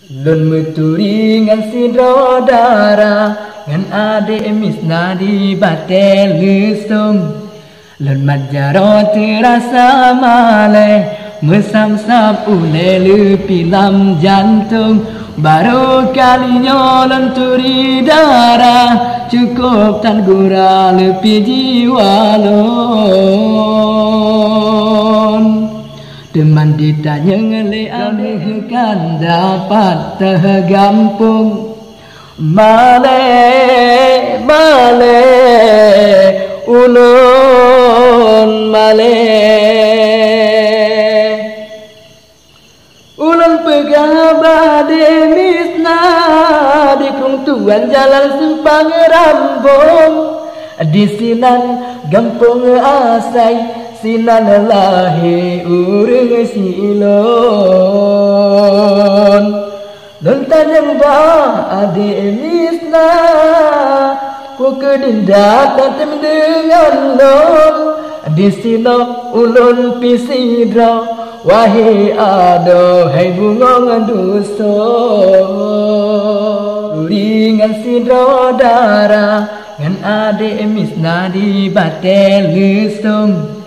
Lun meturi ngan sidrodara ngan ade misna di batel lesung. Lun majaro terasa male mesam-sam ule lepi lam jantung. Baru kalinya lun turi darah cukup tan gura lepi jiwa lun. Teman ditanya ngelekan dapat tergampung. Male ulun male. Ulun pegah bade misna di keruntuhan jalan simpang rambung. Di sinan gampung asai sinan lahi urang silon. Lun tanyang ba ade misna ku kedindak tatem dengan lon. Di sino ulun pisidra wahai ado hai bunga nganduso. Lingan sidra darah ngan ade misna di batel lesung.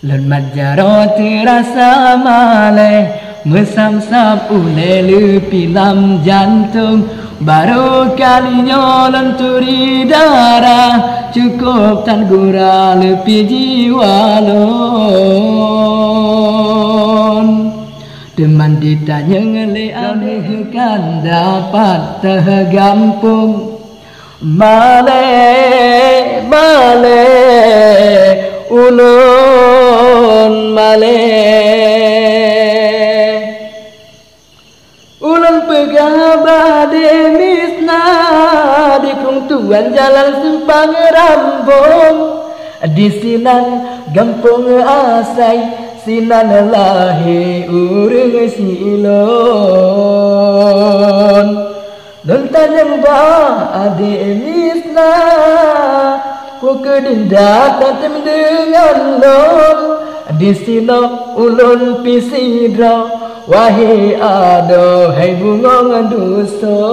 Lun majaro terasa male mesam-sam ule lepi lam jantung. Baru kalinya lun turi darah cukup tan gura lepi jiwa lun. Teman ditanya ngelekan dapat tergampung. Male ulun male. Ulun pegah bade misna di keruntuhan jalan simpang rambung. Di sinan gampung asai sinan lahi urang silon. Lun tanyang ba ade misna ku kedindak tatem dengan lon. Di sino ulun pisidra wahai ado hai bunga nganduso.